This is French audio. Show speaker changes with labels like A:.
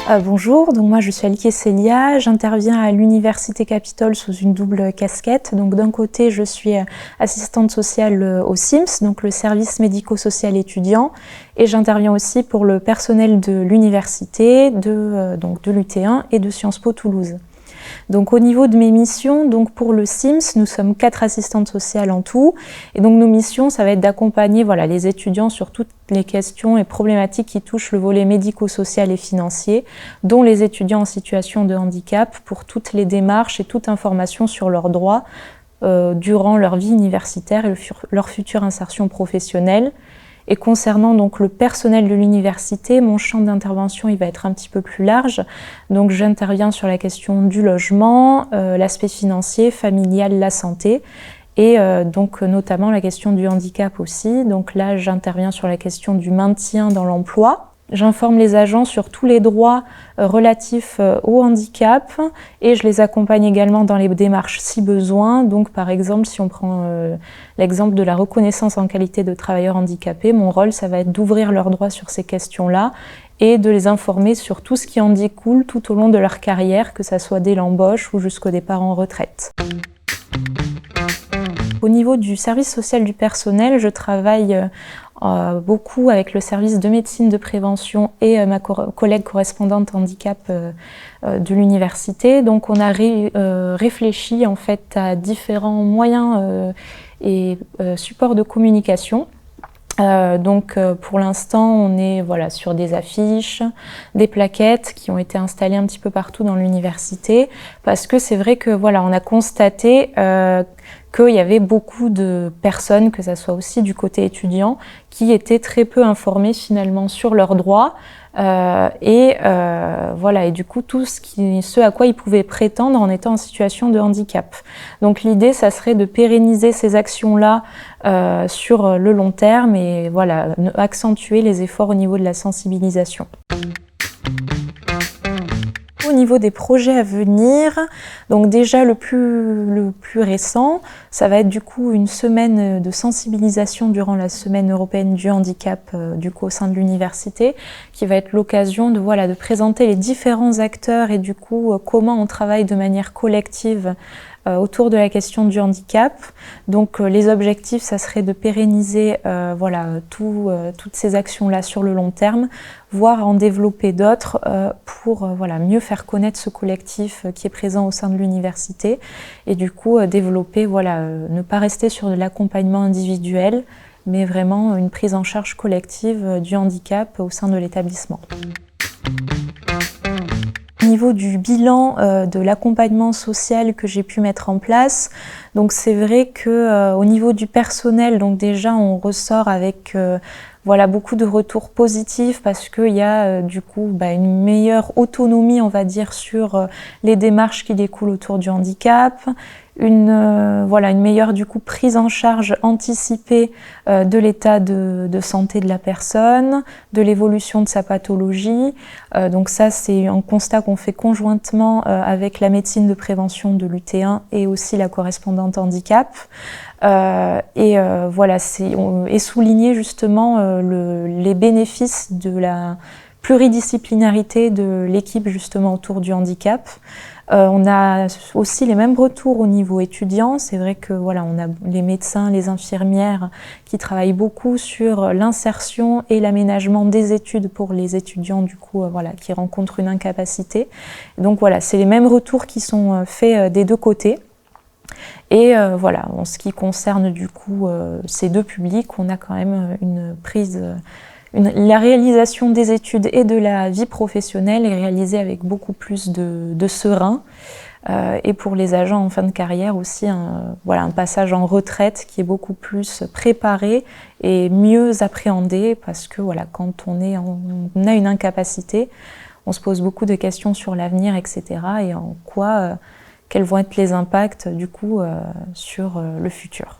A: Bonjour, donc moi je suis Alike Célia, j'interviens à l'Université Capitole sous une double casquette. Donc d'un côté je suis assistante sociale au SIMS, donc le service médico-social étudiant, et j'interviens aussi pour le personnel de l'université, de l'UT1 et de Sciences Po Toulouse. Donc au niveau de mes missions, donc pour le SIMS, nous sommes 4 assistantes sociales en tout. Et donc nos missions, ça va être d'accompagner les étudiants sur toutes les questions et problématiques qui touchent le volet médico-social et financier, dont les étudiants en situation de handicap, pour toutes les démarches et toute information sur leurs droits durant leur vie universitaire et leur future insertion professionnelle. Et concernant donc le personnel de l'université, mon champ d'intervention il va être un petit peu plus large. Donc j'interviens sur la question du logement, l'aspect financier, familial, la santé, et donc notamment la question du handicap aussi. Donc là j'interviens sur la question du maintien dans l'emploi. J'informe les agents sur tous les droits relatifs au handicap et je les accompagne également dans les démarches si besoin. Donc par exemple, si on prend l'exemple de la reconnaissance en qualité de travailleur handicapé, mon rôle ça va être d'ouvrir leurs droits sur ces questions-là et de les informer sur tout ce qui en découle tout au long de leur carrière, que ça soit dès l'embauche ou jusqu'au départ en retraite. Au niveau du service social du personnel, je travaille beaucoup avec le service de médecine de prévention et ma collègue correspondante handicap de l'université. Donc on a réfléchi en fait à différents moyens et supports de communication. Pour l'instant, on est sur des affiches, des plaquettes qui ont été installées un petit peu partout dans l'université, parce que c'est vrai que on a constaté qu'il y avait beaucoup de personnes, que ça soit aussi du côté étudiant, qui étaient très peu informées finalement sur leurs droits et du coup tout ce à quoi ils pouvaient prétendre en étant en situation de handicap. Donc l'idée, ça serait de pérenniser ces actions-là sur le long terme et accentuer les efforts au niveau de la sensibilisation. Au niveau des projets à venir, donc déjà le plus récent, ça va être du coup une semaine de sensibilisation durant la semaine européenne du handicap au sein de l'université, qui va être l'occasion de présenter les différents acteurs et du coup comment on travaille de manière collective autour de la question du handicap. Donc les objectifs, ça serait de pérenniser toutes ces actions-là sur le long terme, voire en développer d'autres pour mieux faire connaître ce collectif qui est présent au sein de l'université et du coup développer, ne pas rester sur de l'accompagnement individuel, mais vraiment une prise en charge collective du handicap au sein de l'établissement. Au niveau du bilan de l'accompagnement social que j'ai pu mettre en place, donc c'est vrai que au niveau du personnel, donc déjà on ressort avec beaucoup de retours positifs parce qu'il y a une meilleure autonomie, on va dire, sur les démarches qui découlent autour du handicap, une meilleure prise en charge anticipée de l'état de santé de la personne, de l'évolution de sa pathologie. Donc ça, c'est un constat qu'on fait conjointement avec la médecine de prévention de l'UT1 et aussi la correspondante handicap. Et souligner justement les bénéfices de la pluridisciplinarité de l'équipe justement autour du handicap. On a aussi les mêmes retours au niveau étudiant. C'est vrai que on a les médecins, les infirmières qui travaillent beaucoup sur l'insertion et l'aménagement des études pour les étudiants qui rencontrent une incapacité. Donc c'est les mêmes retours qui sont faits des deux côtés. Et en ce qui concerne ces deux publics, on a quand même la réalisation des études et de la vie professionnelle est réalisée avec beaucoup plus de serein. Et pour les agents en fin de carrière aussi, un passage en retraite qui est beaucoup plus préparé et mieux appréhendé parce que quand on a une incapacité, on se pose beaucoup de questions sur l'avenir, etc. et en quoi quels vont être les impacts sur le futur.